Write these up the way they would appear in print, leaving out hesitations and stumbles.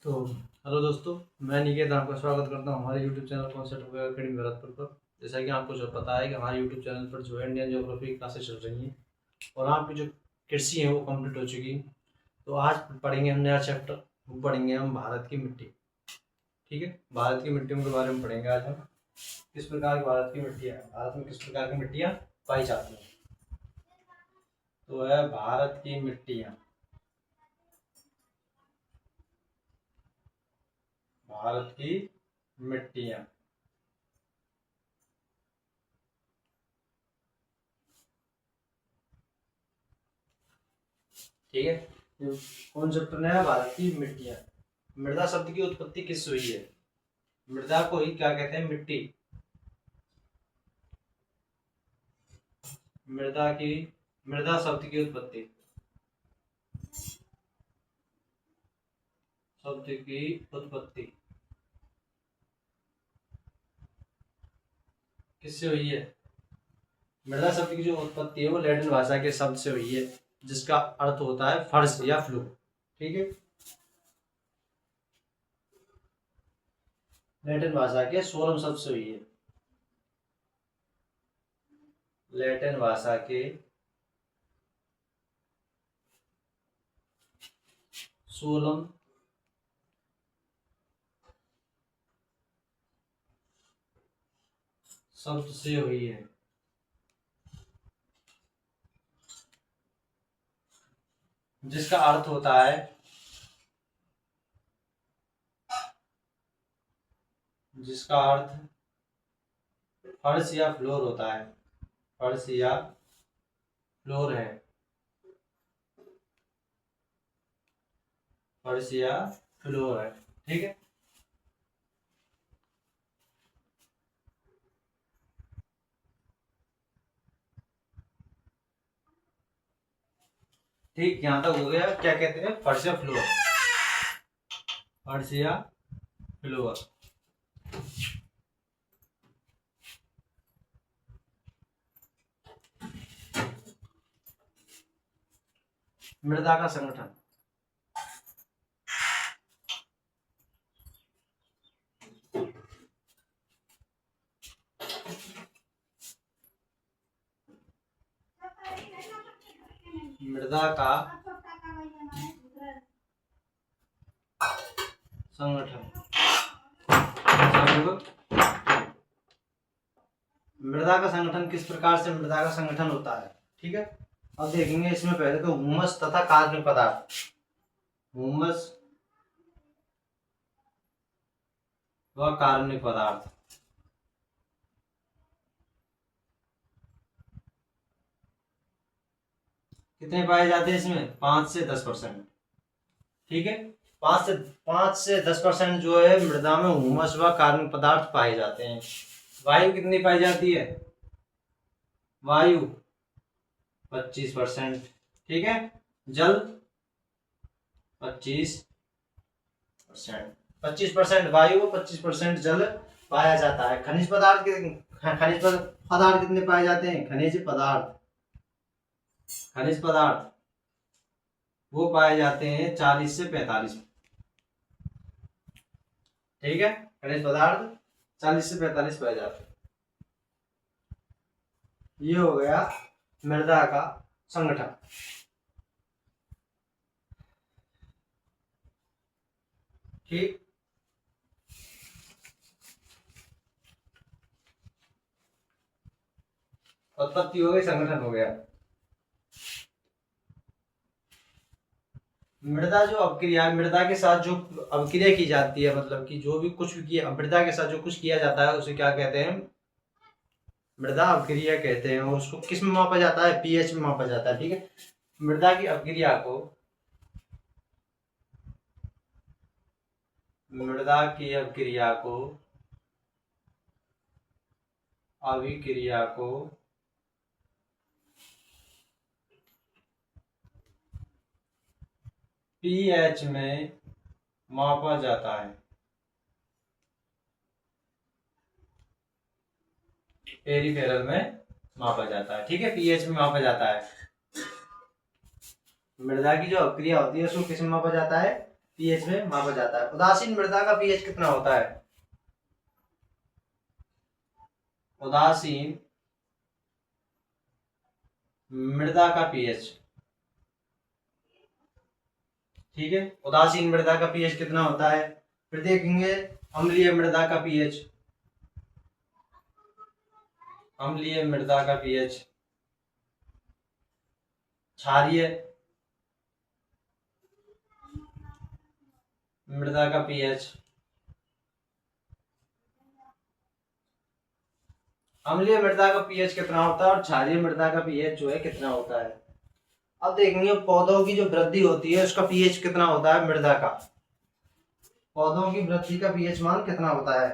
तो हेलो दोस्तों, मैं निकेत आपका स्वागत करता हूँ हमारे यूट्यूब चैनल कॉन्सेप्ट वगैरह अकेडमी भरतपुर पर। जैसा कि आपको जो पता है कि हमारे यूट्यूब चैनल पर जो है इंडियन ज्योग्राफी की क्लासेस चल रही हैं और आपकी जो कृषि है वो कंप्लीट हो चुकी है। तो आज पढ़ेंगे हम नया चैप्टर, वो पढ़ेंगे हम भारत की मिट्टी। ठीक है, भारत की मिट्टियों के बारे में पढ़ेंगे आज हम। किस प्रकार की भारत की मिट्टियाँ, भारत में किस प्रकार की मिट्टियाँ पाई जाती हैं। तो है भारत की मिट्टियाँ। भारत की मिट्टियाँ। ठीक है, कौन चैप्टर नया है? भारत की मिट्टियाँ। मृदा शब्द की उत्पत्ति किससे हुई है? मृदा को ही क्या कहते हैं? मिट्टी। मृदा शब्द की उत्पत्ति, किससे हुई है? मृदा शब्द की जो उत्पत्ति है वो लैटिन भाषा के शब्द से हुई है, जिसका अर्थ होता है फर्श या फ्लो। ठीक है, लैटिन भाषा के सोलम शब्द से हुई है। लैटिन भाषा के सोलम शब्द से हुई है, जिसका अर्थ होता है फर्श या फ्लोर होता है। फर्श या फ्लोर है, फर्श या फ्लोर है। ठीक है, ठीक, यहां तक हो गया। क्या कहते हैं? फर्श या फ्लोर। फर्श या फ्लोर। मृदा का संगठन। मृदा का संगठन। मृदा का संगठन किस प्रकार से मृदा का संगठन होता है? ठीक है, अब देखेंगे इसमें पहले तो हुमस तथा कार्बनिक पदार्थ। हुमस व कार्बनिक पदार्थ कितने पाए जाते हैं इसमें? 5 से 10%। ठीक है, 5 से 10% जो है मृदा में हुमस व कार्बनिक पदार्थ पाए जाते हैं। वायु कितनी पाई जाती है? वायु 25%। ठीक है, जल 25%। 25% वायु, 25% जल पाया जाता है। खनिज पदार्थ कितने पाए जाते हैं? खनिज पदार्थ वो पाए जाते हैं 40 से 45। ठीक है, खनिज पदार्थ 40 से 45 पाए जाते हैं। ये हो गया मृदा का संगठन। ठीक, उत्पत्ति हो गई, संगठन हो गया। मृदा जो अपक्रिया, मृदा के साथ जो अपक्रिया की जाती है, मतलब कि जो भी कुछ भी किया मृदा के साथ जो कुछ किया जाता है उसे क्या कहते हैं? मृदा अपक्रिया कहते हैं। और उसको किस में मापा जाता है? पीएच में मापा जाता है। ठीक है, मृदा की अपक्रिया को अभिक्रिया को पीएच में मापा जाता है। पेरिफेरल में मापा जाता है। ठीक है, पीएच में मापा जाता है। मृदा की जो अपक्रिया होती है उसको किस में मापा जाता है? पीएच में मापा जाता है। उदासीन मृदा का पीएच कितना होता है? उदासीन मृदा का पीएच, ठीक है, उदासीन मृदा का पीएच कितना होता है? फिर देखेंगे अम्लीय मृदा का पीएच, अम्लीय मृदा का पीएच, क्षारीय मृदा का पीएच, अम्लीय मृदा का पीएच कितना होता है और क्षारीय मृदा का पीएच जो है कितना होता है। अब देखेंगे पौधों की जो वृद्धि होती है उसका पीएच कितना होता है मृदा का, पौधों की वृद्धि का पीएच मान कितना होता है?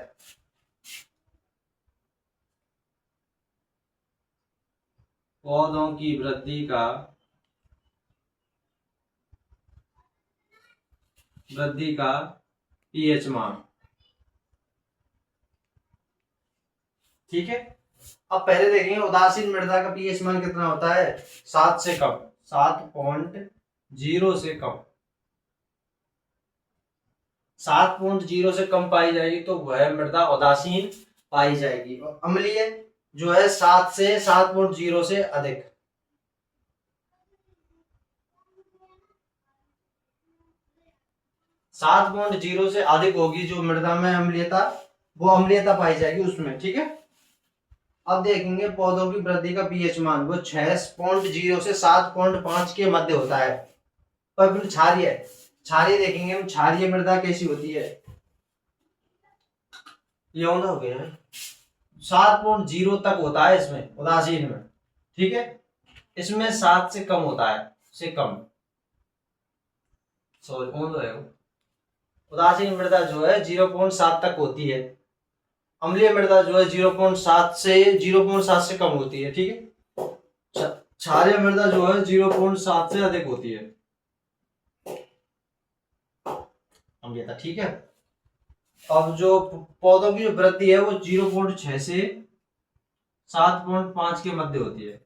पौधों की वृद्धि का पीएच मान, ठीक है। अब पहले देखेंगे उदासीन मृदा का पीएच मान कितना होता है? 7 से कम, 7.0 से कम, 7.0 से कम पाई जाएगी तो वह मृदा उदासीन पाई जाएगी। और अम्लीय जो है 7 से 7.0 से अधिक, 7.0 से अधिक होगी जो मृदा में अम्लीयता, वो अम्लीयता पाई जाएगी उसमें, ठीक है। अब देखेंगे पौधों की वृद्धि का पीएच मान, वो 6.0 से 7.5 के मध्य होता है। पर क्षारीय, क्षारीय देखेंगे हम, क्षारीय मृदा कैसी होती है? ये हो गया है 7.0 तक होता है इसमें, उदासीन में, ठीक है। इसमें 7 से कम होता है, से कम, सॉरी ऑन है। उदासीन मृदा जो है 0.7 तक होती है, अम्लीय मृदा जो है 0.7 से कम होती है, ठीक है। क्षारीय मृदा जो है 0.7 से अधिक होती है अम्लीयता, ठीक है। अब जो पौधों की जो वृद्धि है वो 0.6 से 7.5 के मध्य होती है,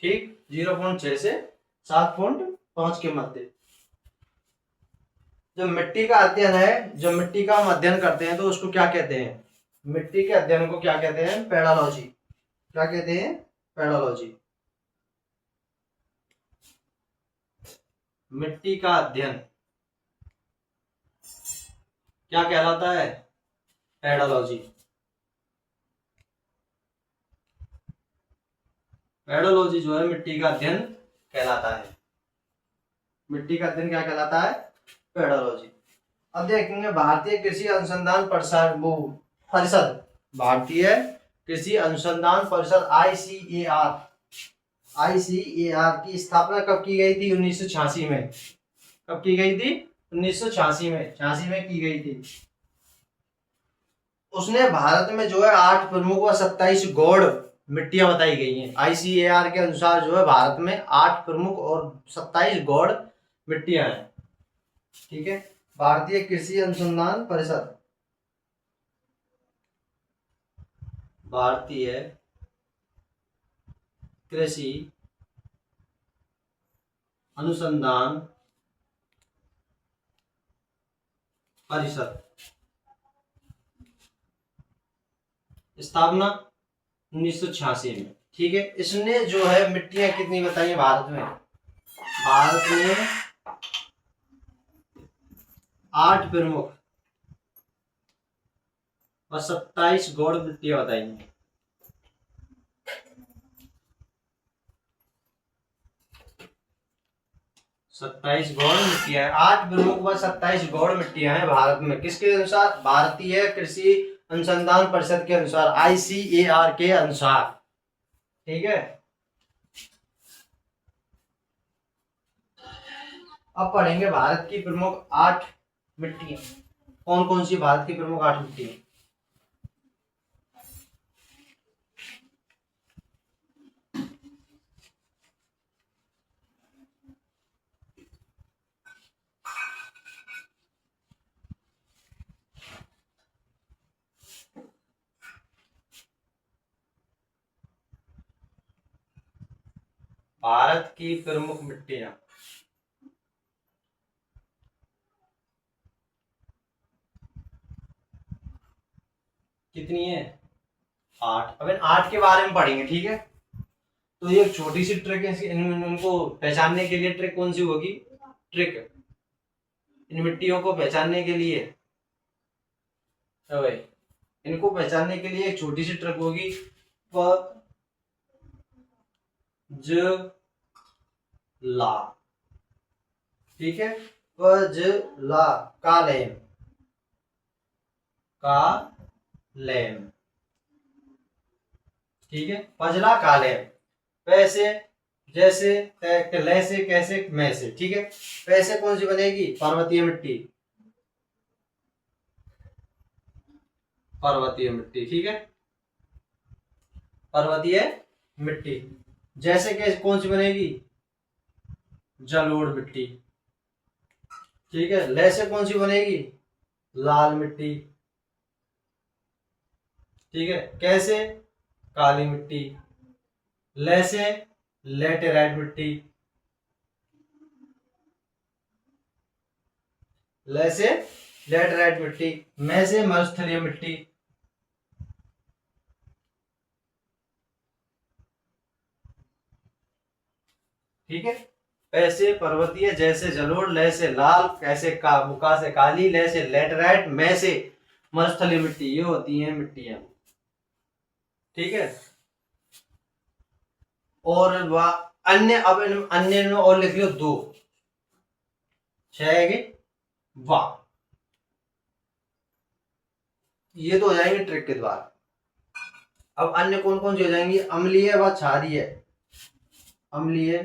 ठीक, 0.6 से 7.5 के मध्य। जो मिट्टी का अध्ययन है, जो मिट्टी का हम अध्ययन करते हैं तो उसको क्या कहते हैं? मिट्टी के अध्ययन को क्या कहते हैं? पेडोलॉजी। क्या कहते हैं? पेडोलॉजी। मिट्टी का अध्ययन क्या कहलाता है? पेडोलॉजी। पेडोलॉजी जो है मिट्टी का अध्ययन कहलाता है। मिट्टी का अध्ययन क्या कहलाता है? पेडोलॉजी। अब देखेंगे भारतीय कृषि अनुसंधान परिषद, भारतीय कृषि अनुसंधान परिषद आईसीएआर की स्थापना कब की गई थी? 1986 में। कब की गई थी? 1986 में, 86 में की गई थी। उसने भारत में जो है 8 प्रमुख व 27 गौड़ मिट्टियां बताई गई हैं। आईसीएआर के अनुसार जो है भारत में 8 प्रमुख और 27 गौड़ मिट्टियां हैं, ठीक है। भारतीय कृषि अनुसंधान परिषद, भारतीय कृषि अनुसंधान परिषद, स्थापना 1986 में, ठीक है। इसने जो है मिट्टियां कितनी बताई है भारत में? भारत में 8 प्रमुख और 27 गौड़ मिट्टियां बताई हैं। सत्ताईस गौड़ मिट्टियां है, 8 प्रमुख व 27 गौड़ मिट्टियां हैं भारत में। किसके अनुसार? भारतीय कृषि अनुसंधान परिषद के अनुसार, आईसीएआर के अनुसार, ठीक है। अब पढ़ेंगे भारत की प्रमुख 8 मिट्टियां। कौन कौन सी भारत की प्रमुख 8 मिट्टियां? भारत की प्रमुख मिट्टियां, कितनी है 8। अब इन 8 के बारे में पढ़ेंगे, ठीक है। तो ये एक छोटी सी ट्रिक है, इनको पहचानने के लिए ट्रिक कौन सी होगी, ट्रिक इन मिट्टियों को पहचानने के लिए, भाई इनको पहचानने के लिए एक छोटी सी ट्रिक होगी, प ज ला, ठीक है, प ज ला, कालेम, कालेम, ठीक है, पजला कालेम, पैसे जैसे लैसे कैसे मैं से, ठीक है। पैसे कौन सी बनेगी, पर्वतीय मिट्टी, पर्वतीय मिट्टी, ठीक है, पर्वतीय मिट्टी। जैसे कैसे कौन सी बनेगी, जलोढ़ मिट्टी, ठीक है। लैसे कौन सी बनेगी, लाल मिट्टी, ठीक है। कैसे, काली मिट्टी। लैसे, लेटेराइट मिट्टी, लैसे लेटेराइट मिट्टी। मैं से मरुस्थलीय मिट्टी, ठीक है। पैसे पर्वतीय, जैसे जलोढ़, लैसे लाल, कैसे का मुका से काली, लैसे लेटेराइट, मैं से मरुस्थलीय मिट्टी, ये होती हैं मिट्टियां, ठीक है। और अन्य, अब अन्य में और लिख लो 2, 6 वाह, ये तो हो जाएंगे ट्रिक के द्वारा। अब अन्य कौन कौन सी हो जाएंगी, अम्लीय व क्षारीय, अम्लीय,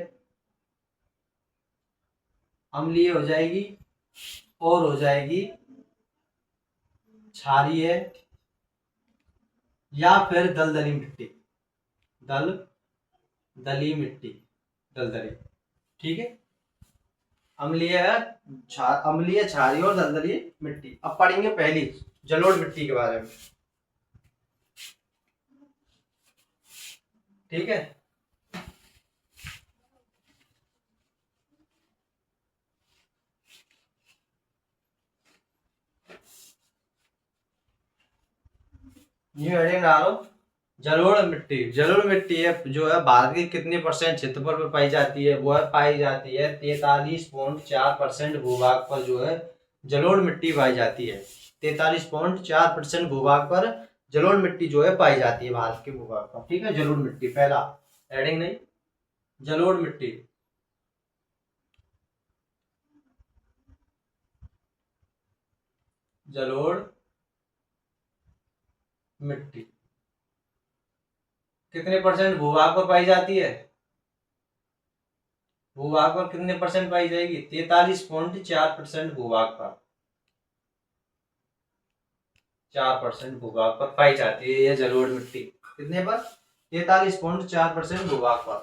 अम्लीय हो जाएगी, और हो जाएगी क्षारीय, या फिर दलदली मिट्टी, दलदली मिट्टी, दलदली, ठीक है। अम्लीय, अम्लीय, क्षारीय और दलदली मिट्टी। अब पढ़ेंगे पहली जलोढ़ मिट्टी के बारे में, ठीक है। न्यू हेडिंग डालो, जलोढ़ मिट्टी। जलोढ़ मिट्टी है जो है भारत के कितने परसेंट क्षेत्रफल पर पाई जाती है, वो है पाई जाती है 43.4% भूभाग पर जो है जलोढ़ मिट्टी पाई जाती है। 43.4% भूभाग पर जलोढ़ मिट्टी जो है पाई जाती है भारत के भूभाग पर, ठीक है। जलोढ़ मिट्टी पहला हेडिंग नहीं, जलोढ़ मिट्टी, जलोढ़ मिट्टी कितने परसेंट भूभाग पर पाई जाती है, भूभाग पर कितने परसेंट पाई जाएगी, 43.4% भूभाग पर, 4% भूभाग पर पाई जाती है यह जलोढ़ मिट्टी। कितने पर, 43.4% भूभाग पर।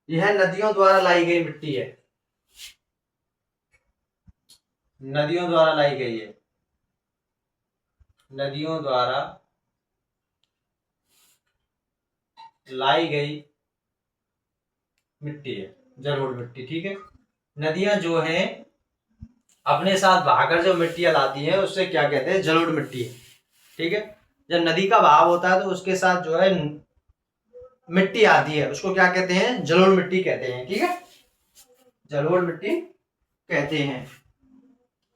यह नदियों द्वारा लाई गई मिट्टी है, नदियों द्वारा लाई गई है, नदियों द्वारा लाई गई मिट्टी है जलोढ़ मिट्टी, ठीक है। नदियां जो हैं अपने साथ बहाकर जो मिट्टियां लाती हैं उससे क्या कहते हैं, जलोढ़ मिट्टी है, ठीक है। जब नदी का बहाव होता है तो उसके साथ जो है मिट्टी आती है, उसको क्या कहते हैं, जलोढ़ मिट्टी कहते हैं, ठीक है, जलोढ़ मिट्टी कहते हैं।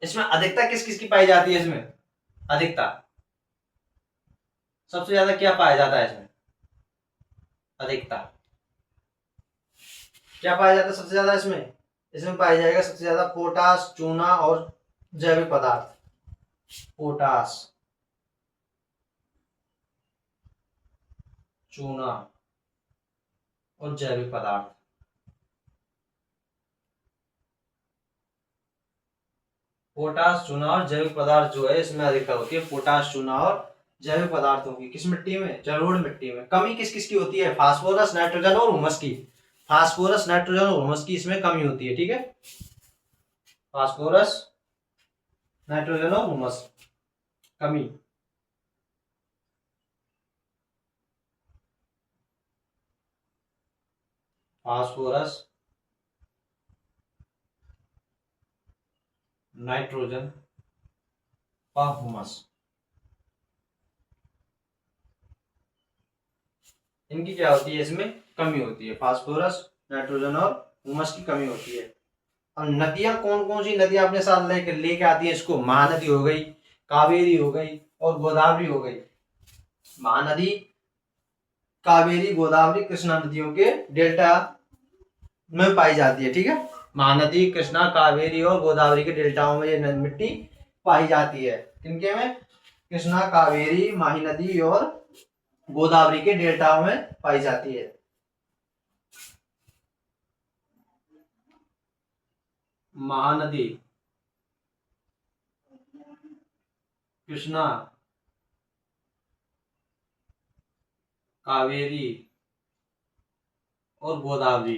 इसमें अधिकता किस किस की पाई जाती है, इसमें अधिकता सबसे ज्यादा क्या पाया जाता है, इसमें अधिकता क्या पाया जाता है सबसे ज्यादा, इसमें इसमें पाया जाएगा सबसे ज्यादा पोटास, चूना और जैविक पदार्थ, पोटास, चूना और जैविक पदार्थ। पोटास, चूना और जैविक पदार्थ जो है इसमें अधिकता होती है, पोटास, चूना और जैविक पदार्थों की, किस मिट्टी में, जलोढ़ मिट्टी में। कमी किस किस की होती है, फास्फोरस, नाइट्रोजन और हुमस की, फास्फोरस, नाइट्रोजन और हुमस की इसमें कमी होती है, ठीक है। फास्फोरस, नाइट्रोजन और हुमस कमी, फास्फोरस, नाइट्रोजन और हुमस, इनकी क्या होती है, इसमें कमी होती है, फास्फोरस, नाइट्रोजन और ह्यूमस की कमी होती है। अब नदियां कौन कौन सी नदियां अपने साथ लेके आती है इसको, महानदी हो गई, कावेरी हो गई और गोदावरी हो गई। महानदी, कावेरी, गोदावरी, कृष्णा नदियों के डेल्टा में पाई जाती है। ठीक है, महानदी, कृष्णा, कावेरी और गोदावरी के डेल्टाओं में ये मिट्टी पाई जाती है। किनके में, कृष्णा, कावेरी, महानदी और गोदावरी के डेल्टाओं में पाई जाती है। महानदी, कृष्णा, कावेरी और गोदावरी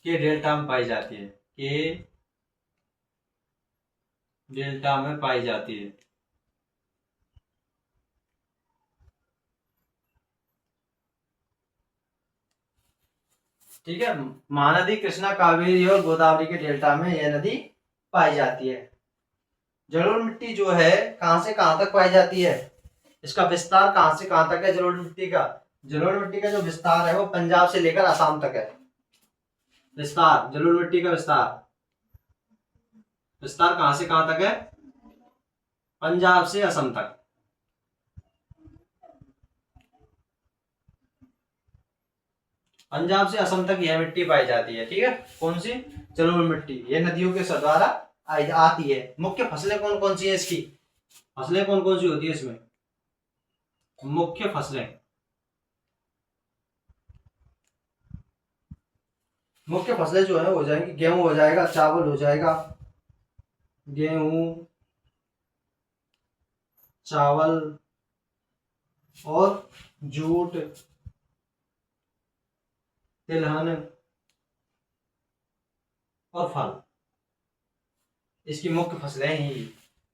के डेल्टा में पाई जाती है, के डेल्टा में पाई जाती है। ठीक है, महानदी, कृष्णा, कावेरी और गोदावरी के डेल्टा में यह नदी पाई जाती है। जलोढ़ मिट्टी जो है कहां से कहां तक पाई जाती है, इसका विस्तार कहां से कहां तक है जलोढ़ मिट्टी का। जलोढ़ मिट्टी का जो विस्तार है वो पंजाब से लेकर आसाम तक है। विस्तार, जलोढ़ मिट्टी का विस्तार, विस्तार कहां से कहां तक है, पंजाब से असम तक। पंजाब से असम तक यह मिट्टी पाई जाती है। ठीक है, कौन सी, जलोढ़ मिट्टी, यह नदियों के द्वारा आती है। मुख्य फसलें कौन कौन सी है इसकी, फसलें कौन कौन सी होती है इसमें, मुख्य फसलें, मुख्य फसलें जो है हो जाएंगी, गेहूं हो जाएगा, चावल हो जाएगा, गेहूं, चावल और जूट, तिलहन और फल, इसकी मुख्य फसलें ही,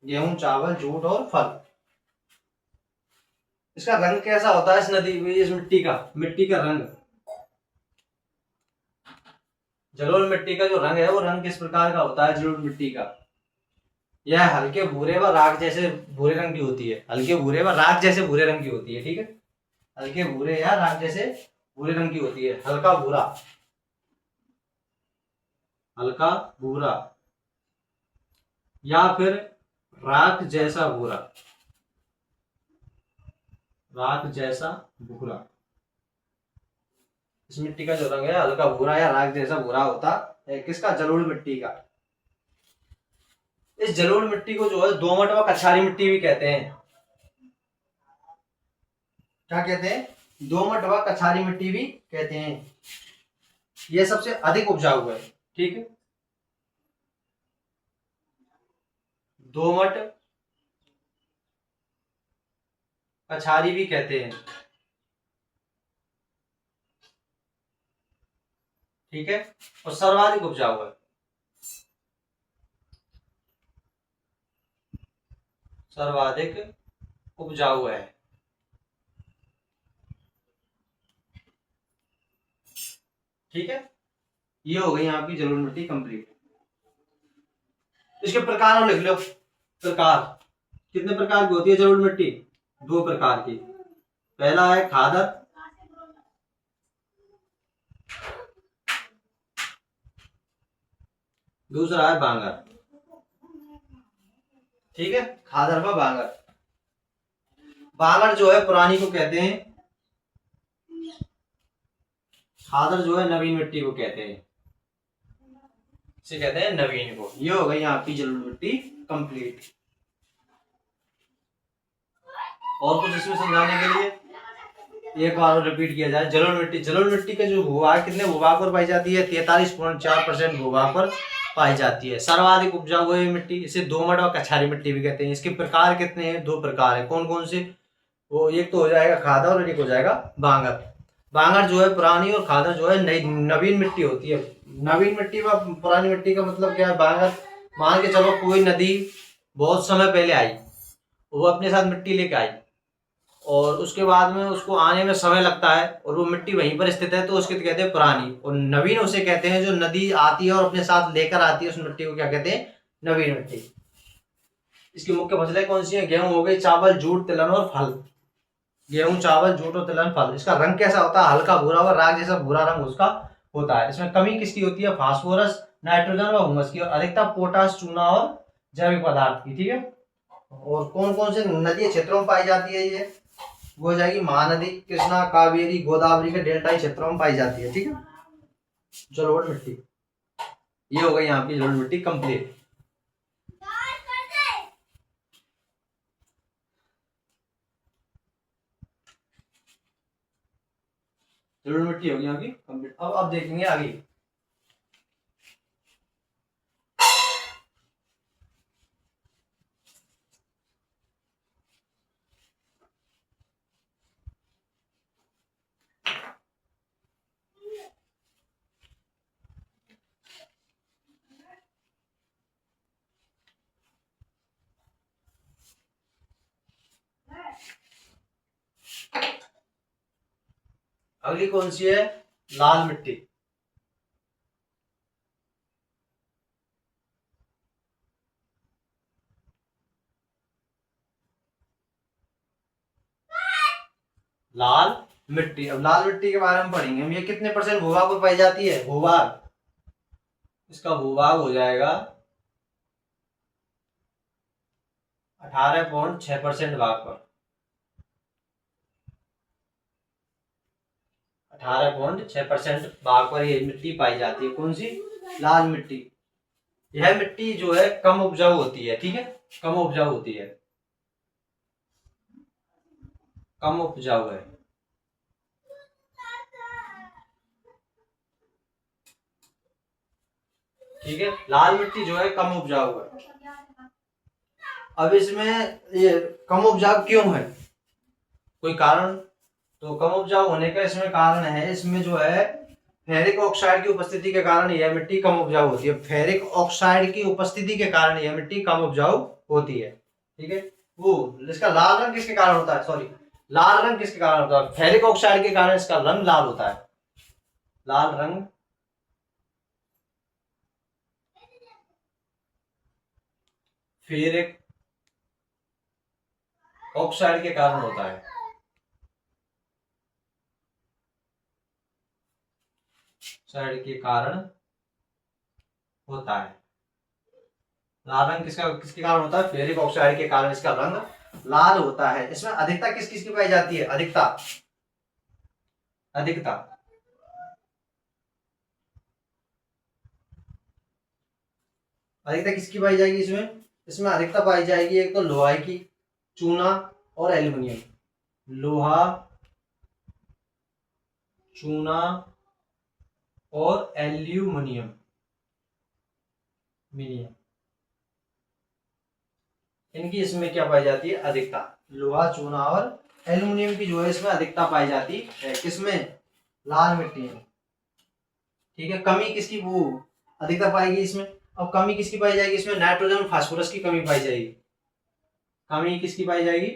गेहूं, चावल, जूट और फल। इसका रंग कैसा होता है इस नदी, इस मिट्टी का रंग, जलोढ़ मिट्टी का जो रंग है वो रंग किस प्रकार का होता है जलोढ़ मिट्टी का, यह हल्के भूरे व राख जैसे भूरे रंग की होती है, हल्के भूरे व राख जैसे भूरे रंग की होती है। ठीक है, हल्के भूरे या राख जैसे भूरे रंग की होती है, हल्का भूरा, हल्का भूरा या फिर राख जैसा भूरा, राख जैसा भूरा। इस मिट्टी का जो रंग है हल्का भूरा या राख जैसा भूरा होता है, किसका, जलोढ़ मिट्टी का। इस जलोढ़ मिट्टी को जो है दोमट व कछारी मिट्टी भी कहते हैं। क्या कहते हैं, दोमट व कछारी मिट्टी भी कहते हैं। यह सबसे अधिक उपजाऊ है। ठीक है, दोमट, कछारी भी कहते हैं। ठीक है, और सर्वाधिक उपजाऊ है, सर्वाधिक उपजाऊ है। ठीक है, ये हो गई आपकी जलोढ़ मिट्टी कंप्लीट। इसके प्रकार लिख लो, प्रकार कितने प्रकार की होती है जलोढ़ मिट्टी, दो प्रकार की। पहला है खादर, दूसरा है बांगर। ठीक है, खादर व बांगर। बांगर जो है पुरानी को कहते हैं, खादर जो है नवीन मिट्टी को कहते हैं, इसे कहते हैं नवीन को। ये हो गई आपकी जलोढ़ मिट्टी कंप्लीट। और कुछ इसमें समझाने के लिए एक बार रिपीट किया जाए, जलोढ़ मिट्टी का जो भूभाग कितने भूभाग पर पाई जाती है, 43.4% भूभाग पर पाई जाती है। सर्वाधिक उपजाऊ है मिट्टी, इसे दोमट और कछारी मिट्टी भी कहते हैं। इसके प्रकार कितने हैं, दो प्रकार है। कौन कौन से, वो एक तो हो जाएगा खादर और एक हो जाएगा बांगर। बांगर जो है पुरानी और खादर जो है नई नवीन मिट्टी होती है। नवीन मिट्टी व पुरानी मिट्टी का मतलब क्या है, बांगर मान के चलो कोई नदी बहुत समय पहले आई, वो अपने साथ मिट्टी लेके आई और उसके बाद में उसको आने में समय लगता है और वो मिट्टी वहीं पर स्थित है, तो उसके कहते हैं पुरानी। और नवीन उसे कहते हैं जो नदी आती है और अपने साथ लेकर आती है उस मिट्टी को क्या कहते हैं, नवीन मिट्टी। इसकी मुख्य फसलें कौन सी हैं, गेहूं हो गई, चावल, जूट, तिलहन और फल। गेहूं, चावल, जूट और तिलहन फल। इसका रंग कैसा होता है? हल्का भूरा व राख जैसा भूरा रंग उसका होता है। इसमें कमी किसकी होती है? फास्फोरस, नाइट्रोजन व हुमस की, और अधिकता पोटास, चूना और जैविक पदार्थ की। ठीक है। और कौन कौन से नदी क्षेत्रों में पाई जाती है ये? वो हो जाएगी महानदी, कृष्णा, कावेरी, गोदावरी के डेल्टाई क्षेत्रों में पाई जाती है। ठीक है। जलोढ़ मिट्टी, ये हो गई यहाँ की जलोढ़ मिट्टी कंप्लीट। जलोढ़ मिट्टी होगी यहाँ की कंप्लीट। अब देखेंगे आगे। अगली कौन सी है? लाल मिट्टी। लाल मिट्टी। अब लाल मिट्टी के बारे में पढ़ेंगे हम। ये कितने परसेंट भूभाग पर पाई जाती है? भूभाग, इसका भूभाग हो जाएगा 18.6% भाग पर। 18.6% भाग पर ये मिट्टी पाई जाती है। कौन सी? लाल मिट्टी। यह मिट्टी जो है कम उपजाऊ होती है। ठीक है, कम उपजाऊ होती है, कम उपजाऊ है। ठीक है, लाल मिट्टी जो है कम उपजाऊ है। अब इसमें ये कम उपजाऊ क्यों है? कोई कारण? तो कम उपजाऊ होने का इसमें कारण है, इसमें जो है फेरिक ऑक्साइड की उपस्थिति के कारण यह मिट्टी कम उपजाऊ होती है। फेरिक ऑक्साइड की उपस्थिति के कारण यह मिट्टी कम उपजाऊ होती है। ठीक है। वो इसका लाल रंग किसके कारण होता है? सॉरी, लाल रंग किसके कारण होता है? फेरिक ऑक्साइड के कारण इसका रंग लाल होता है। लाल रंग फेरिक ऑक्साइड के कारण होता है। ऑक्साइड के कारण होता है। लाल रंग किसके कारण होता है? फेरिक ऑक्साइड के कारण इसका रंग लाल होता है। इसमें अधिकता किस किस की पाई जाती है? अधिकता, अधिकता अधिकता किसकी पाई जाएगी इसमें? इसमें अधिकता पाई जाएगी एक तो लोहा की, चूना और एल्यूमिनियम। लोहा, चूना और एल्यूमिनियम, इनकी इसमें क्या पाई जाती है? अधिकता। लोहा, चूना और एल्यूमिनियम की जो है इसमें अधिकता पाई जाती है। किसमें? लाल मिट्टी में। ठीक है। कमी किसकी? वो अधिकता पाएगी इसमें। अब कमी किसकी पाई जाएगी इसमें? नाइट्रोजन, फास्फोरस की कमी पाई जाएगी। कमी किसकी पाई जाएगी?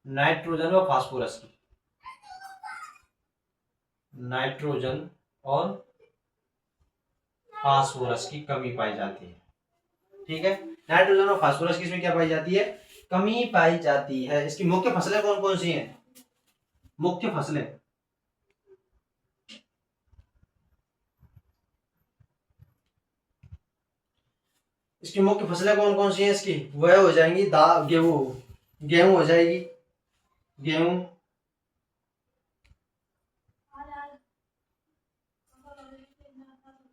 नाइट्रोजन और फास्फोरस की। नाइट्रोजन और फास्फोरस की कमी पाई जाती है। ठीक है। नाइट्रोजन और फास्फोरस की इसमें क्या पाई जाती है? कमी पाई जाती है। इसकी मुख्य फसलें कौन कौन सी हैं? मुख्य फसलें, इसकी मुख्य फसलें कौन कौन सी हैं इसकी? वह हो जाएंगी गेहूं, गेहूं हो जाएगी, गेहूं,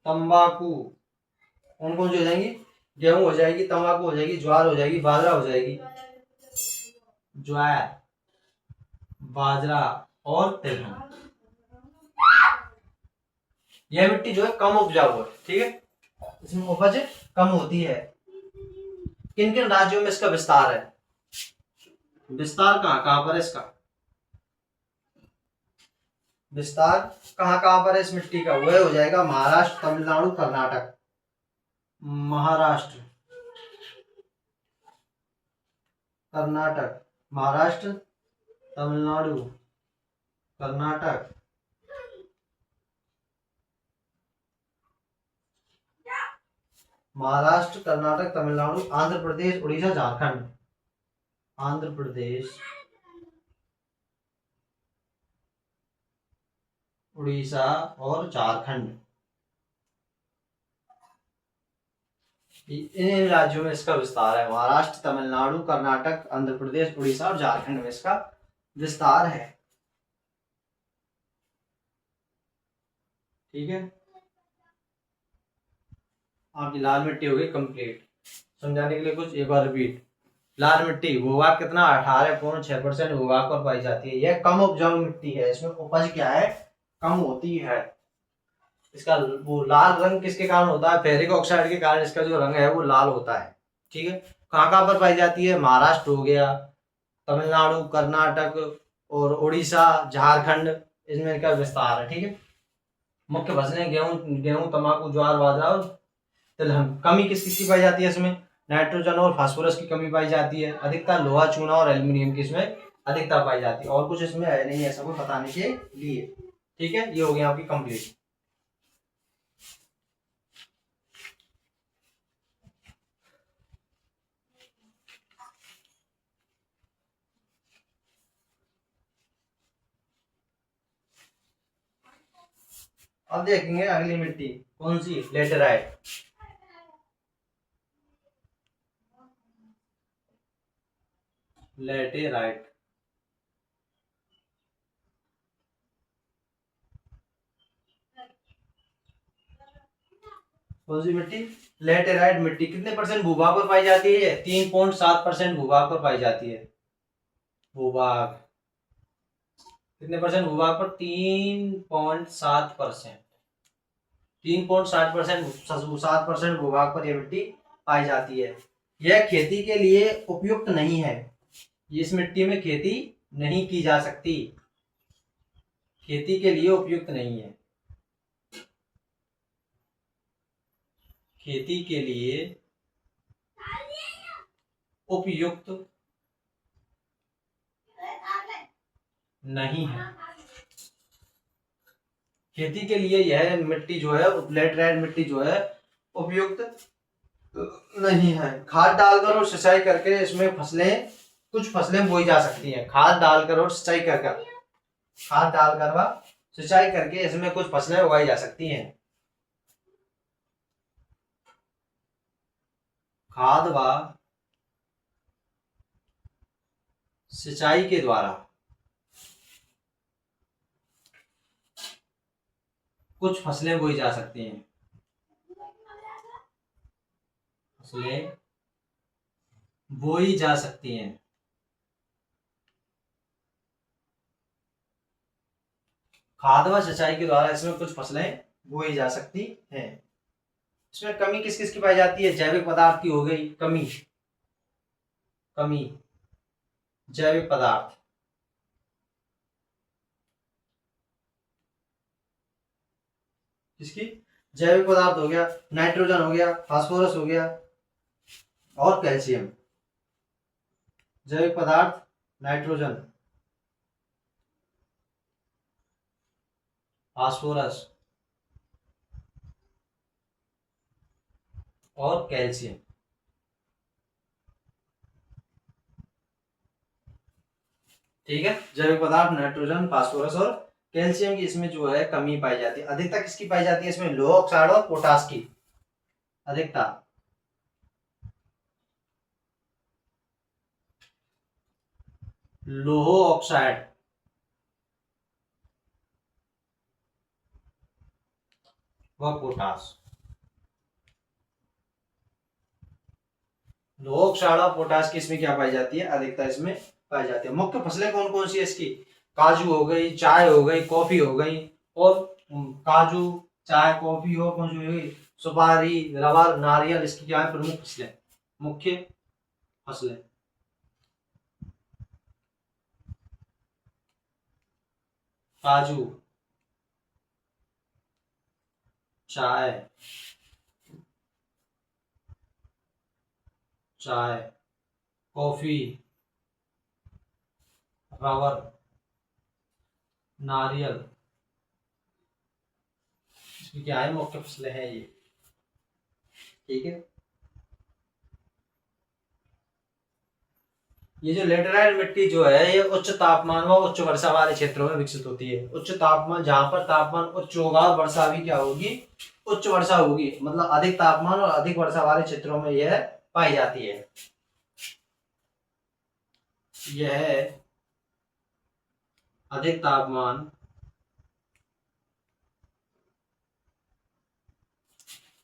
तंबाकू। कौन कौन सी हो जाएंगी? गेहूं हो जाएगी, तंबाकू हो जाएगी, ज्वार हो जाएगी, बाजरा हो जाएगी। ज्वार, बाजरा और तिलहन। यह मिट्टी जो है कम उपजाऊ है। ठीक है, इसमें उपज कम होती है। किन किन राज्यों में इसका विस्तार है? विस्तार कहाँ कहाँ पर है इसका? विस्तार कहाँ कहाँ पर है इस मिट्टी का? वह हो जाएगा महाराष्ट्र, तमिलनाडु, कर्नाटक। महाराष्ट्र, कर्नाटक, महाराष्ट्र, तमिलनाडु, कर्नाटक, महाराष्ट्र, कर्नाटक, तमिलनाडु, आंध्र प्रदेश, उड़ीसा, झारखंड। आंध्र प्रदेश, उड़ीसा और झारखंड, इन राज्यों में इसका विस्तार है। महाराष्ट्र, तमिलनाडु, कर्नाटक, आंध्र प्रदेश, उड़ीसा और झारखंड में इसका विस्तार है। ठीक है, आपकी लाल मिट्टी हो गई कंप्लीट। समझाने के लिए कुछ एक बार रिपीट। लाल मिट्टी भूभाग कितना 18.6% भूभाग पर पाई जाती है। यह कम उपजाऊ मिट्टी है, इसमें उपज क्या है, कम होती है। इसका वो लाल रंग किसके कारण होता है, फेरिक ऑक्साइड के कारण इसका जो रंग है वो लाल होता है। ठीक है, कहाँ कहाँ पर पाई जाती है, महाराष्ट्र हो गया, तमिलनाडु, कर्नाटक और उड़ीसा, झारखंड, इसमें इनका विस्तार है। ठीक है, मुख्य फसलें गेहूं, तंबाकू, ज्वार, बाजरा और तिलहन। कमी किस किस की पाई जाती है इसमें, नाइट्रोजन और फास्फोरस की कमी पाई जाती है। अधिकता लोहा, चूना और एल्यूमिनियम की इसमें अधिकता पाई जाती है। और कुछ इसमें है नहीं ऐसा कुछ बताने के लिए। ठीक है, ये हो गया आपकी कंप्लीट। अब देखेंगे अगली मिट्टी कौन सी, लेटेराइट। लेटेराइट कौन सी मिट्टी, लेटेराइट मिट्टी कितने परसेंट भूभाग पर पाई जाती है, 3.7% भूभाग पर पाई जाती है। भूभाग कितने परसेंट भूभाग पर, 3.7%। 3.7% 7% भूभाग पर यह मिट्टी पाई जाती है। यह खेती के लिए उपयुक्त नहीं है, इस मिट्टी में खेती नहीं की जा सकती, खेती के लिए उपयुक्त नहीं है, खेती के लिए उपयुक्त नहीं है। खेती के लिए यह मिट्टी जो है, लेटराइट मिट्टी जो है उपयुक्त नहीं है। खाद डालकर और सिंचाई करके इसमें फसलें, कुछ फसलें बोई जा सकती हैं। खाद डालकर और सिंचाई करके, खाद डालकर व सिंचाई करके इसमें कुछ फसलें उगाई जा सकती हैं। खाद व सिंचाई के द्वारा कुछ फसलें बोई जा सकती हैं, फसलें बोई जा सकती हैं। खाद व सिंचाई के द्वारा इसमें कुछ फसलें बोई जा सकती हैं। इसमें कमी किस किस की पाई जाती है, जैविक पदार्थ की हो गई कमी, कमी जैविक पदार्थ, किसकी, जैविक पदार्थ हो गया, नाइट्रोजन हो गया, फास्फोरस हो गया और कैल्शियम। जैविक पदार्थ नाइट्रोजन, फास्फोरस और कैल्शियम। ठीक है, जैविक पदार्थ नाइट्रोजन, फास्फोरस और कैल्शियम की इसमें जो है कमी पाई जाती है। अधिकता किसकी पाई जाती है इसमें, लोह ऑक्साइड और पोटास की अधिकता। लोह ऑक्साइड व पोटास, लोह ऑक्साइड और पोटास की इसमें क्या पाई जाती है, अधिकता इसमें पाई जाती है। मुख्य फसलें कौन कौन सी है इसकी, काजू हो गई, चाय हो गई, कॉफी हो गई और काजू, चाय, कॉफी और कौन सी हो गई, सुपारी, रबर, नारियल, इसकी क्या है प्रमुख फसलें, मुख्य फसलें। काजू, चाय, चाय, कॉफी, रबर, नारियल, इसकी क्या है मुख्य फसलें हैं ये। ठीक है, ये जो लेटेराइट मिट्टी जो है ये उच्च तापमान व उच्च वर्षा वाले क्षेत्रों में विकसित होती है। उच्च तापमान, जहां पर तापमान उच्च होगा और वर्षा भी क्या होगी, उच्च वर्षा होगी, मतलब अधिक तापमान और अधिक वर्षा वाले क्षेत्रों में यह पाई जाती है। यह अधिक तापमान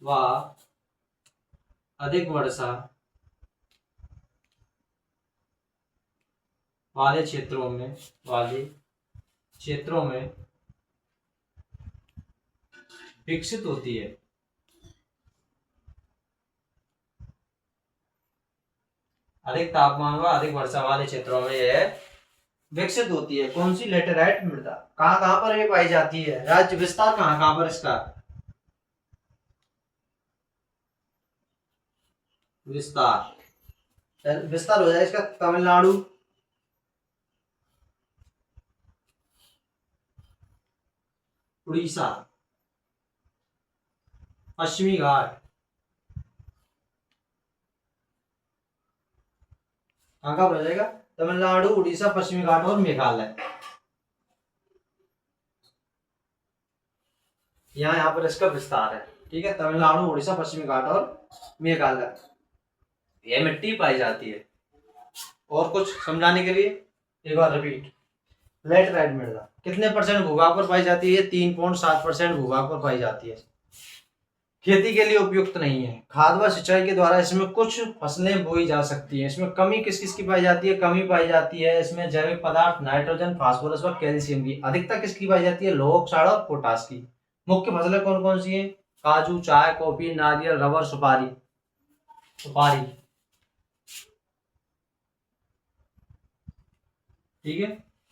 व अधिक वर्षा वाले क्षेत्रों में विकसित होती है। अधिक तापमान व अधिक वर्षा वाले क्षेत्रों में यह विकसित होती है। कौन सी? लेटेराइट मृदा। कहाँ कहाँ पर ये पाई जाती है? राज्य विस्तार कहाँ कहाँ पर इसका? विस्तार हो जाए इसका तमिलनाडु, उड़ीसा, पश्चिमी घाट, कहाँ कहाँ पर जाएगा? तमिलनाडु, उड़ीसा, पश्चिमी घाट और मेघालय। यहाँ पर इसका विस्तार है। ठीक है, तमिलनाडु, उड़ीसा, पश्चिमी घाट और मेघालय यह मिट्टी पाई जाती है। और कुछ समझाने के लिए एक बार रिपीट। लेटेराइट मृदा कितने परसेंट भूभाग पर पाई जाती है? 3.7% भूभाग पर पाई जाती है। खेती के लिए उपयुक्त नहीं है। खाद व सिंचाई के द्वारा इसमें कुछ फसलें बोई जा सकती हैं। इसमें कमी किस किस की पाई जाती है? कमी पाई जाती है इसमें जैविक पदार्थ नाइट्रोजन, फास्फोरस व कैल्शियम की। अधिकता किसकी पाई जाती है? लौह, क्षार और पोटास की। मुख्य फसलें कौन कौन सी हैं? काजू, चाय, कॉफी, नारियल, रबर, सुपारी। ठीक है,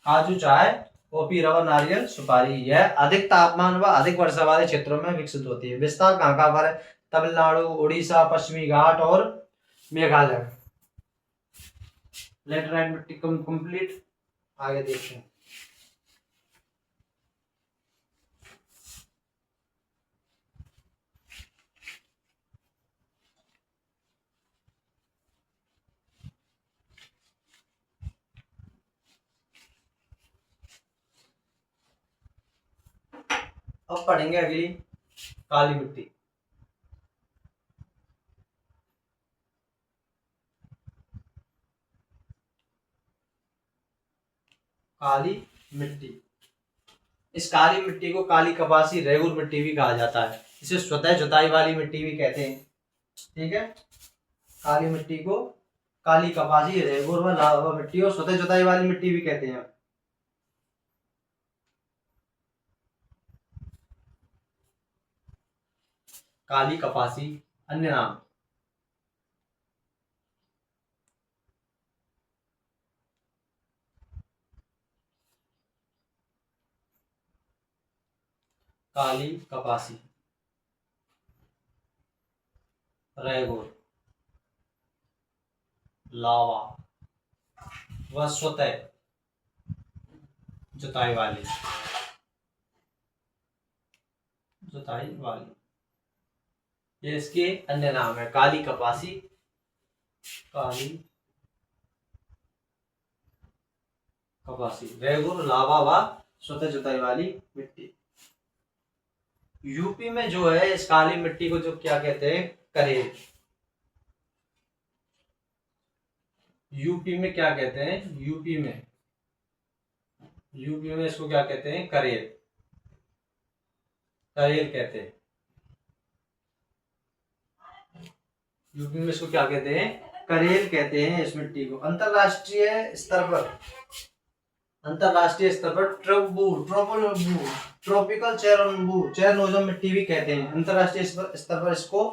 काजू, चाय, कॉफी, रबर, नारियल, सुपारी। यह अधिक तापमान व अधिक वर्षा वाले क्षेत्रों में विकसित होती है। विस्तार कहाँ कहाँ पर है? तमिलनाडु, उड़ीसा, पश्चिमी घाट और मेघालय। लेटेराइट मिट्टी कंप्लीट। आगे देखते हैं। अब पढ़ेंगे अगली काली मिट्टी। काली मिट्टी, इस काली मिट्टी को काली कपासी, रेगुर मिट्टी भी कहा जाता है। इसे स्वतः जुताई वाली मिट्टी भी कहते हैं। ठीक है, काली मिट्टी को काली कपासी, रेगुर व लावा मिट्टी और स्वतः जुताई वाली मिट्टी भी कहते हैं। काली कपासी अन्य नाम। काली कपासी, रेगुर, लावा व स्वतः जुताई वाली ये इसके अन्य नाम है। काली कपासी, रेगुर, लावा व स्वतः जुताई वाली मिट्टी। यूपी में जो है इस काली मिट्टी को जो क्या कहते हैं? करेल। यूपी में क्या कहते हैं? यूपी में इसको क्या कहते हैं? करेल कहते हैं। यूपी में इसको क्या कहते हैं? करेल कहते हैं इस मिट्टी को। अंतरराष्ट्रीय स्तर पर ट्रॉपिकल चेरनोजम मिट्टी भी कहते हैं। अंतरराष्ट्रीय स्तर पर इसको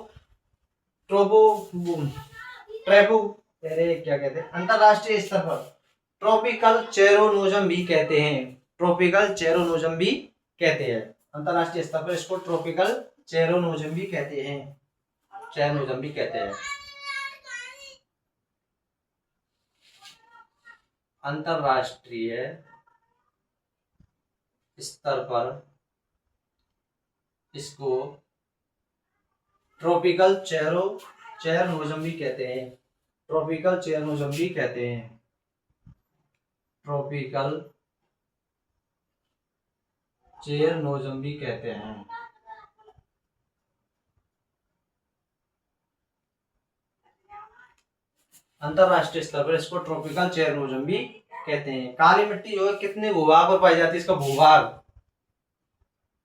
अंतरराष्ट्रीय स्तर पर ट्रॉपिकल चेरोनोजम भी कहते हैं। अंतरराष्ट्रीय स्तर पर इसको ट्रॉपिकल चेरोनोजम भी कहते हैं। अंतरराष्ट्रीय स्तर पर इसको ट्रॉपिकल चेरोनोजम भी कहते हैं। ट्रॉपिकल चेरनोज़म भी कहते हैं। अंतरराष्ट्रीय स्तर पर इसको ट्रॉपिकल चेरनोज़म भी कहते हैं। काली मिट्टी जो है कितने भूभाग पर पाई जाती है? इसका भूभाग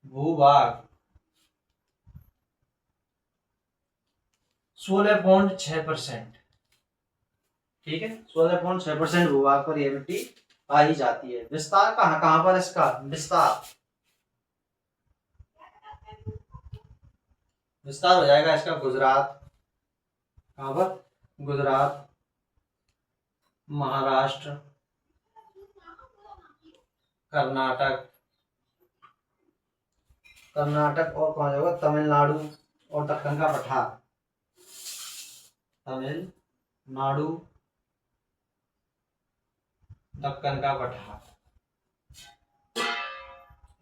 भूभाग 16.6%। ठीक है, 16.6% भूभाग पर यह मिट्टी पाई जाती है। विस्तार कहाँ कहाँ पर इसका विस्तार हो जाएगा इसका गुजरात, कहाँ पर? गुजरात, महाराष्ट्र, कर्नाटक और कौन जाएगा? तमिलनाडु और दक्कन का पठार। तमिलनाडु, दक्कन का पठार,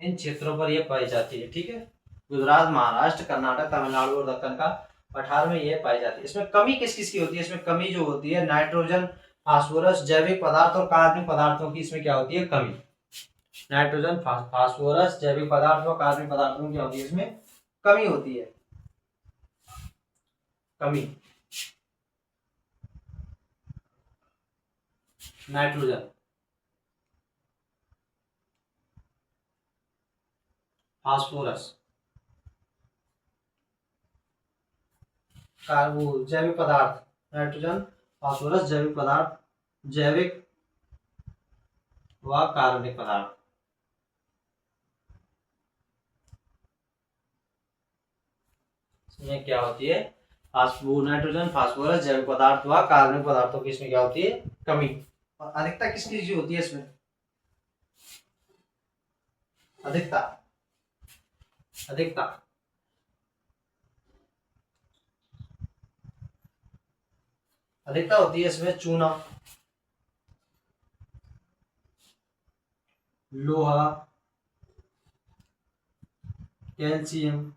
इन क्षेत्रों पर यह पाई जाती है। ठीक है, गुजरात, महाराष्ट्र, कर्नाटक, तमिलनाडु और दक्कन का पठार में यह पाई जाती है। इसमें कमी किस किस की होती है? इसमें कमी जो होती है नाइट्रोजन, फास्फोरस, जैविक पदार्थ और कार्बनिक पदार्थों की इसमें क्या होती है? कमी। नाइट्रोजन, फास्फोरस, जैविक पदार्थ और कार्बनिक पदार्थों की क्या होती है? इसमें कमी होती है। कमी नाइट्रोजन, फास्फोरस, कार्बो, जैविक पदार्थ, नाइट्रोजन, फास्फोरस, जैविक पदार्थ, जैविक व कार्बनिक पदार्थ। इसमें क्या होती है? नाइट्रोजन, फास्फोरस, जैविक पदार्थ व कार्बनिक पदार्थों की इसमें क्या होती है? कमी। और अधिकता किसकी जो होती है इसमें? अधिकता अधिकता अधिकता होती है इसमें चूना, लोहा, कैल्शियम।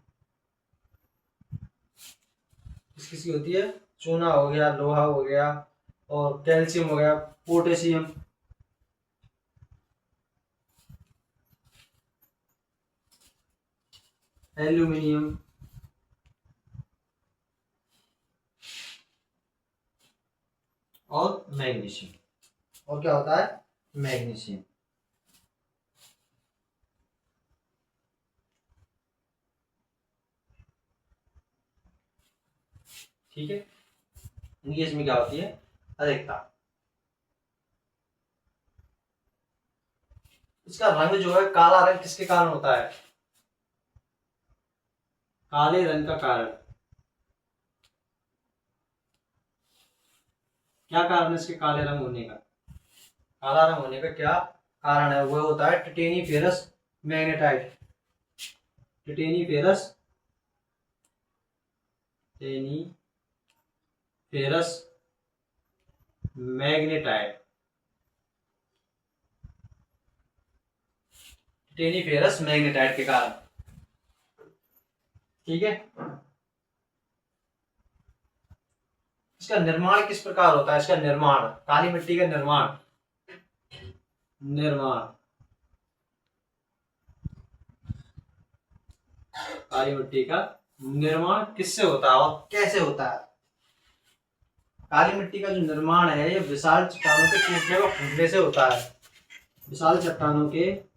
किसकी होती है? चूना हो गया, लोहा हो गया और कैल्शियम हो गया, पोटेशियम, एल्यूमिनियम और मैग्नीशियम। और क्या होता है? मैग्नीशियम। ठीक है, इनकी इसमें क्या होती है? अधिकता। इसका रंग जो है काला रंग किसके कारण होता है? काले रंग का कारण क्या? कारण है इसके काले रंग होने का? काला रंग होने का क्या कारण है? वो होता है tetani-ferrous magnetite. Tetani-ferrous magnetite. Tetani-ferrous magnetite के कारण। ठीक है, इसका निर्माण किस प्रकार होता है? इसका निर्माण, काली मिट्टी का निर्माण काली मिट्टी का निर्माण किससे होता है और कैसे होता है? काली मिट्टी का जो निर्माण है ये विशाल चट्टानों के टूटने व फूटने से होता है। विशाल चट्टानों के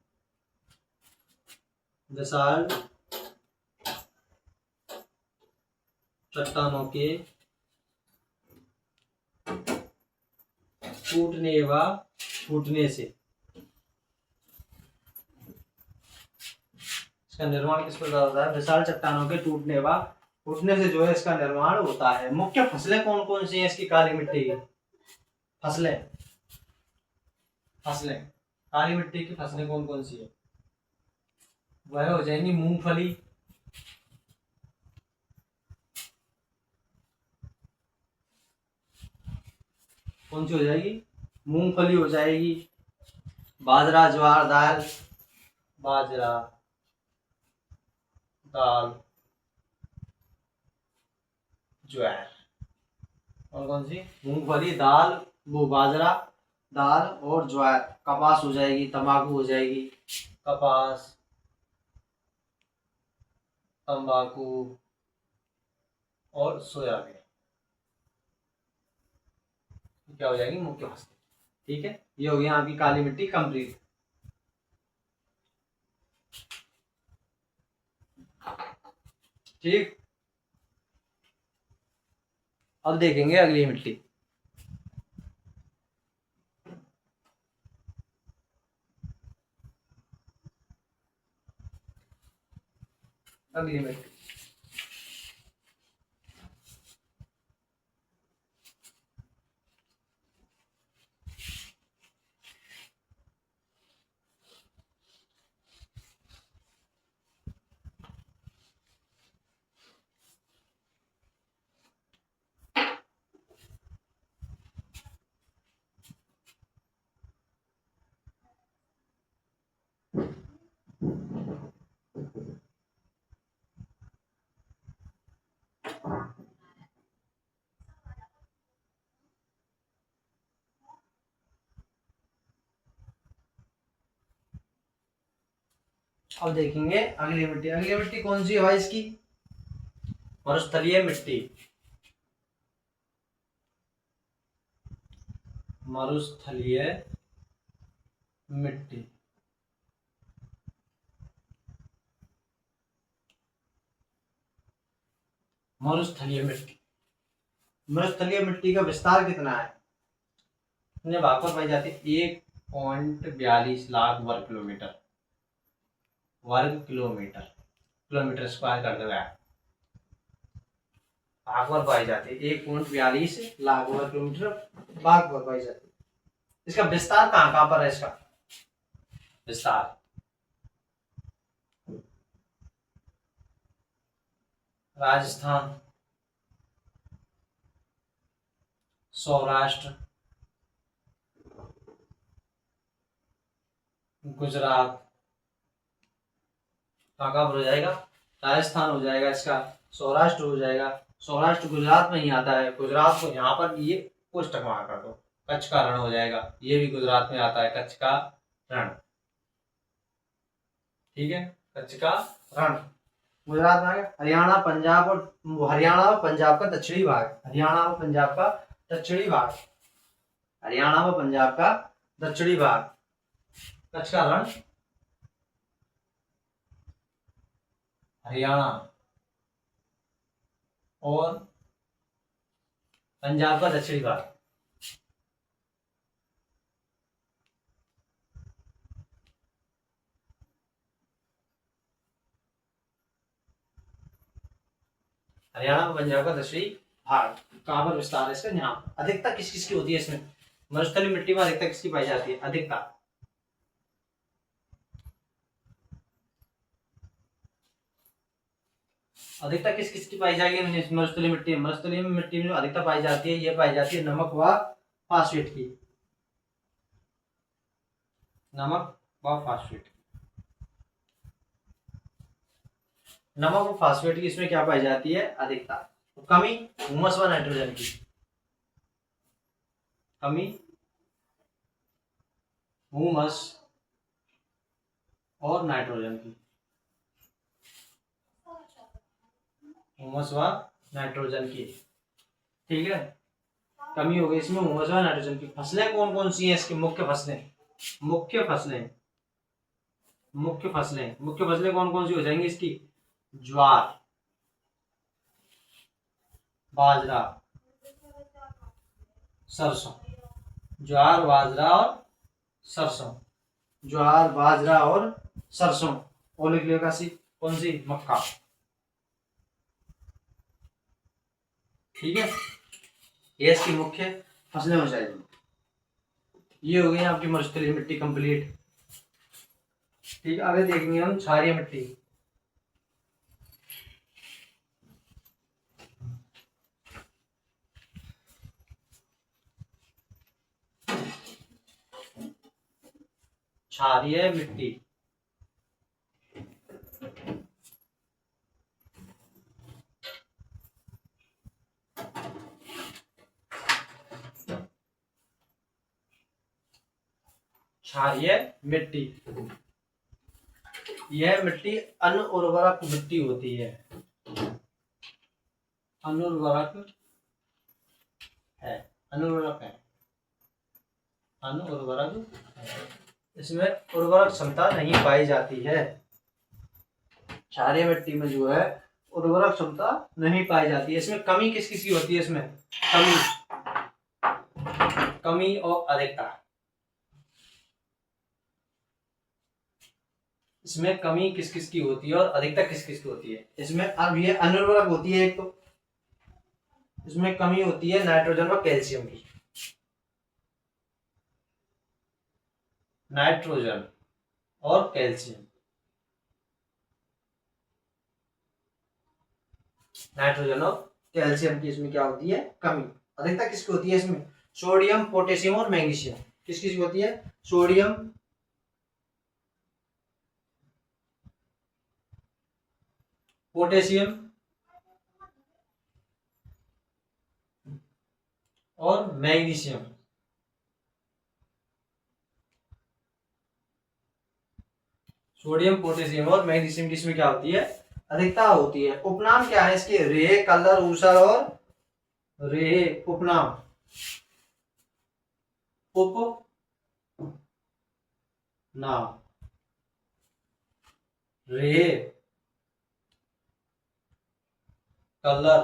टूटने व फूटने से। इसका निर्माण किस प्रकार होता है? विशाल चट्टानों के टूटने व फूटने से जो है इसका निर्माण होता है। मुख्य फसलें कौन कौन सी हैं इसकी काली मिट्टी की? फसलें काली मिट्टी की फसलें कौन कौन सी है? वह हो जाएंगी मूंगफली, कौन सी हो जाएगी? मूंगफली हो जाएगी, बाजरा, ज्वार, दाल, ज्वार। कौन कौन सी? मूंगफली, दाल, वो बाजरा दाल और ज्वार। कपास हो जाएगी, तंबाकू हो जाएगी, कपास, तंबाकू और सोयाबीन क्या हो जाएगी, मुख्य फसलें। ठीक है, ये हो गई आपकी काली मिट्टी कंप्लीट। ठीक, अब देखेंगे अगली मिट्टी। अगली मिट्टी अब देखेंगे अगली मिट्टी। अगली मिट्टी कौन सी है भाई इसकी, मरुस्थलीय मिट्टी। मरुस्थलीय मिट्टी, मरुस्थलीय मिट्टी। मरुस्थलीय मिट्टी का विस्तार कितना है, कितने भाग पर पाई जाती है, 1.42 लाख वर्ग किलोमीटर। वर्ग किलोमीटर, किलोमीटर स्क्वायर कर देगा, भाग पर पाई जाती है 1.42 लाख वर्ग किलोमीटर भाग पर पाई जाती है। इसका विस्तार कहाँ कहाँ पर है, इसका विस्तार राजस्थान, सौराष्ट्र, गुजरात, कहाँ पर हो जाएगा, राजस्थान हो जाएगा इसका, सौराष्ट्र हो जाएगा। सौराष्ट्र गुजरात में ही आता है, गुजरात को यहाँ पर ये पुष्टक मार कर दो, कच्छ का रण हो जाएगा, ये भी गुजरात में आता है, कच्छ का रण। ठीक है, कच्छ का रण गुजरात में आ गया। हरियाणा, पंजाब और हरियाणा और पंजाब का दक्षिणी भाग, हरियाणा और पंजाब का दक्षिणी भाग, हरियाणा व पंजाब का दक्षिणी भाग, कच्छ का रण, हरियाणा और पंजाब का दक्षिणी भाग। हरियाणा व पंजाब का दक्षिणी भाग, कहां पर विस्तार है इसका, यहाँ। अधिकता किस किस की होती है इसमें, मरुस्थलीय मिट्टी में अधिकता किसकी पाई जाती है, अधिकता अधिकता किस किस की पाई जाएगी मरुस्थलीय मिट्टी में। मरुस्थलीय मिट्टी में जो अधिकता पाई जाती है, ये पाई जाती है नमक व फास्फेट की, नमक व फास्फेट, नमक व फास्फेट की इसमें क्या पाई जाती है, अधिकता। कमी ह्यूमस व नाइट्रोजन की, कमी ह्यूमस और नाइट्रोजन की, ह्यूमस व नाइट्रोजन की। ठीक है, कमी हो गई इसमें ह्यूमस व नाइट्रोजन की। फसलें कौन कौन सी हैं इसकी, मुख्य फसलें, मुख्य फसलें, मुख्य फसलें, मुख्य फसलें कौन कौन सी हो जाएंगी इसकी, ज्वार, बाजरा, सरसों, ज्वार बाजरा और सरसों, ज्वार बाजरा और सरसों, और लिख लिया कौन सी, मक्का। ठीक है, ये इसकी मुख्य फसलें हो जाएगी। ये हो गई आपकी मरुस्थलीय मिट्टी कंप्लीट। ठीक है, आगे देखेंगे हम क्षारीय मिट्टी। क्षारीय मिट्टी, क्षारीय मिट्टी, यह मिट्टी अनुर्वरक मिट्टी होती है, अनुर्वरक है, अनुर्वरक है, अनुर्वरक है। इसमें उर्वरक क्षमता नहीं पाई जाती है। क्षारीय मिट्टी में जो है उर्वरक क्षमता नहीं पाई जाती है। इसमें कमी किस किस की होती है? इसमें कमी और अधिकता, इसमें कमी किस किस की होती है और अधिकता किस किस की होती है? इसमें अब ये अनुर्वरक होती है एक, तो इसमें कमी होती है नाइट्रोजन व कैल्शियम की, नाइट्रोजन और कैल्शियम, नाइट्रोजन और कैल्शियम की इसमें क्या होती है? कमी। अधिकता किसकी होती है? इसमें सोडियम, पोटेशियम और मैग्नीशियम किस किस की होती है? सोडियम, पोटेशियम और मैग्नीशियम। सोडियम, पोटेशियम और मैग्नीशियम की इसमें क्या होती है? अधिकता होती है। उपनाम क्या है इसके? रेय, कलर, ऊसर और रेय। उपनाम, उपनाम रेय, कलर,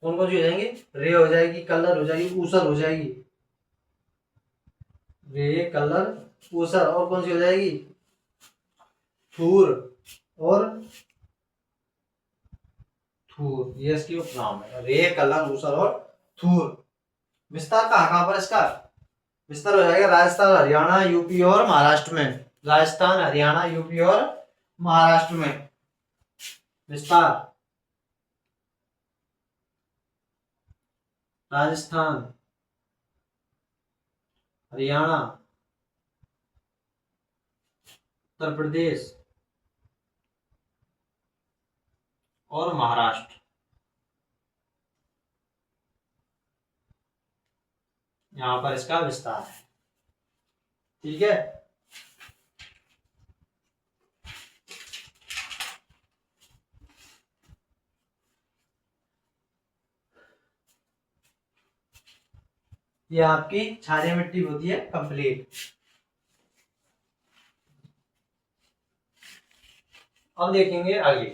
कौन कौन सी हो जाएंगी? रे हो जाएगी, कलर हो जाएगी, ऊसर हो जाएगी, रे, कलर, ऊसर, और कौन सी हो जाएगी? थूर और थूर। ये इसकी उपनाम है, रे, कलर, ऊसर और थूर। विस्तार कहाँ पर इसका? विस्तार हो जाएगा राजस्थान, हरियाणा, यूपी और महाराष्ट्र में। राजस्थान, हरियाणा, यूपी और महाराष्ट्र में विस्तार। राजस्थान, हरियाणा, उत्तर प्रदेश और महाराष्ट्र, यहां पर इसका विस्तार है। ठीक है। ये आपकी क्षारीय मिट्टी होती है कंप्लीट। अब देखेंगे आगे।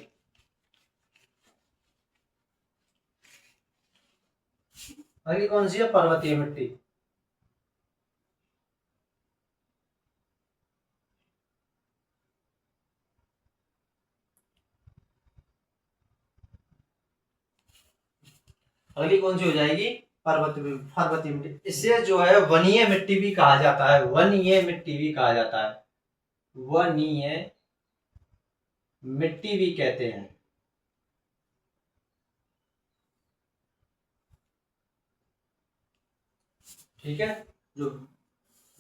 आगे कौन सी है? पर्वतीय मिट्टी। अगली कौन सी हो जाएगी? पर्वतीय मिट्टी। इसे जो है वनीय मिट्टी भी कहा जाता है, वनीय मिट्टी भी कहा जाता है, वनीय मिट्टी भी कहते हैं। ठीक है। जो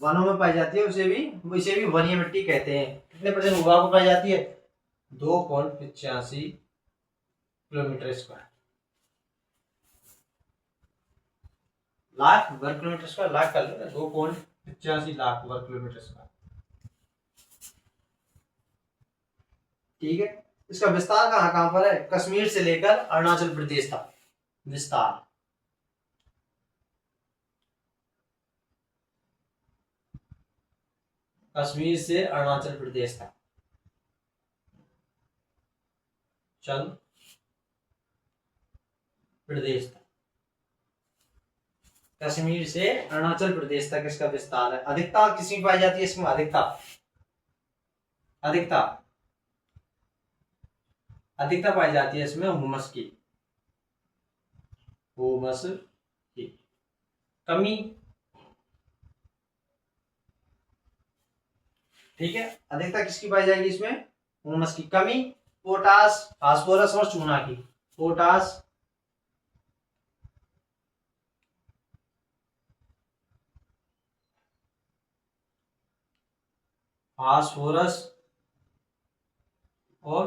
वनों में पाई जाती है उसे भी वनीय मिट्टी कहते हैं। कितने परसेंट भूभाग में पाई जाती है? 2.85 किलोमीटर स्क्वायर, लाख वर्ग किलोमीटर स्क्वायर, लाख कर लो ना, 2.85 लाख वर्ग किलोमीटर स्क्वायर। ठीक है। इसका विस्तार कहाँ पर है? कश्मीर से लेकर अरुणाचल प्रदेश तक विस्तार। कश्मीर से अरुणाचल प्रदेश तक, चल प्रदेश तक, कश्मीर से अरुणाचल प्रदेश तक इसका विस्तार है। अधिकता किसमें पाई जाती है? इसमें अधिकता, अधिकता अधिकता पाई जाती है इसमें हुमस की, हुमस की। कमी, ठीक है, अधिकता किसकी पाई जाएगी इसमें? हुमस की। कमी, पोटास, फास्फोरस और चूना की। पोटास, फास्फोरस और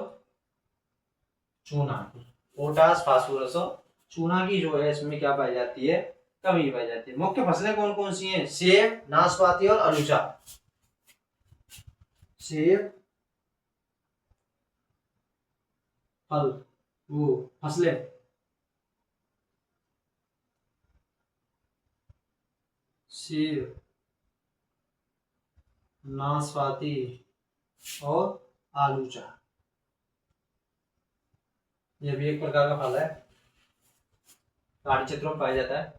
चूना की। पोटास, फास्फोरस और चूना की जो है इसमें क्या पाई जाती है, कमी पाई जाती है। मुख्य फसलें कौन कौन सी हैं, सेब, नाशपाती और आलूचा। सेब, फल, वो फसलें, सेब, नाशपाती और आलूचा। यह भी एक प्रकार का फल है, पहाड़ी क्षेत्रों में पाया जाता है।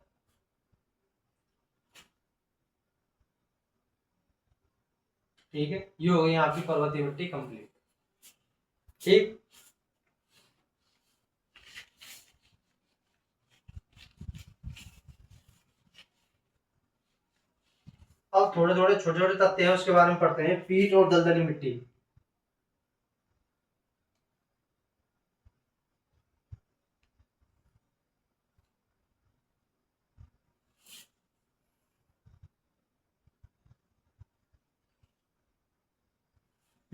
ठीक है, ये हो गई आपकी पर्वतीय मिट्टी कंप्लीट। ठीक, अब थोड़े थोड़े छोटे छोटे तथ्य हैं उसके बारे में पढ़ते हैं। पीट और दलदली मिट्टी।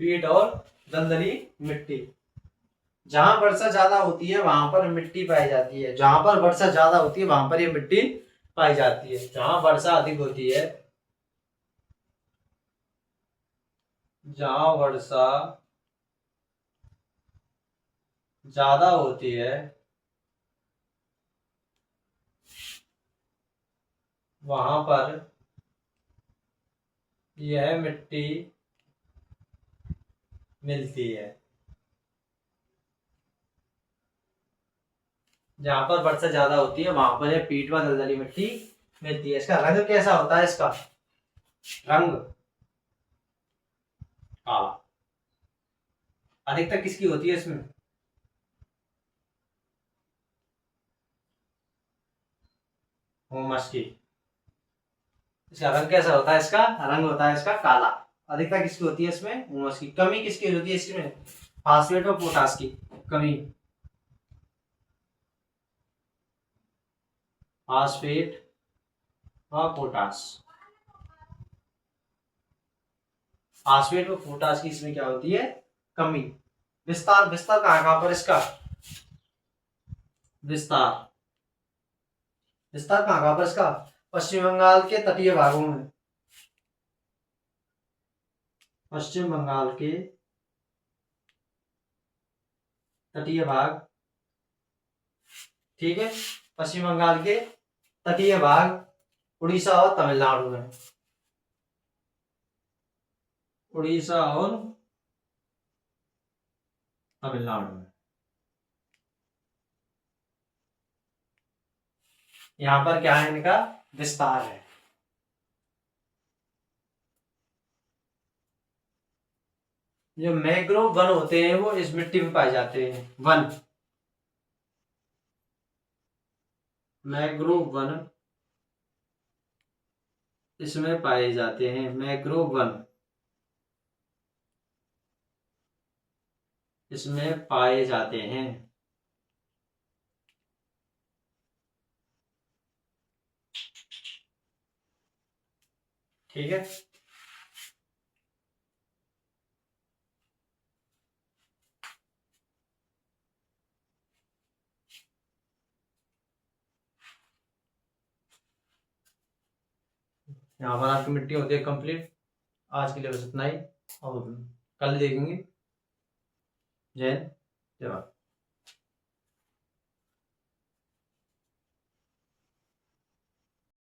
पीट और दलदली मिट्टी, जहां वर्षा ज्यादा होती है वहां पर मिट्टी पाई जाती है। जहां पर वर्षा ज्यादा होती है वहां पर ये मिट्टी पाई जाती है। जहां वर्षा अधिक होती है, जहां वर्षा ज्यादा होती है वहां पर यह मिट्टी मिलती है। जहां पर वर्षा ज्यादा होती है वहां पर यह पीट व दलदली मिट्टी मिलती है। इसका रंग कैसा होता है, इसका रंग काला। अधिकतर किसकी होती है इसमें, हुमस की। इसका रंग कैसा होता है, इसका रंग होता है इसका काला। अधिकता किसकी होती है इसमें, हुमस की। कमी किसकी होती है इसमें, फास्फेट और पोटास की कमी। फास्फेट और पोटास, फास्फेट और पोटास की इसमें क्या होती है, कमी। विस्तार, विस्तार कहां पर इसका, विस्तार, विस्तार कहां पर इसका, पश्चिम बंगाल के तटीय भागों में। पश्चिम बंगाल के तटीय भाग, ठीक है, पश्चिम बंगाल के तटीय भाग, उड़ीसा और तमिलनाडु में। उड़ीसा और तमिलनाडु में यहां पर क्या है, इनका विस्तार है। जो मैंग्रोव वन होते हैं वो इस मिट्टी में पाए जाते हैं। वन, मैंग्रोव वन इसमें पाए जाते हैं। मैंग्रोव वन इसमें पाए जाते हैं। ठीक है, यहाँ पर आपकी मिट्टी होती है कंप्लीट। आज के लिए बस इतना ही, और कल देखेंगे। जय हिंद, जय भारत।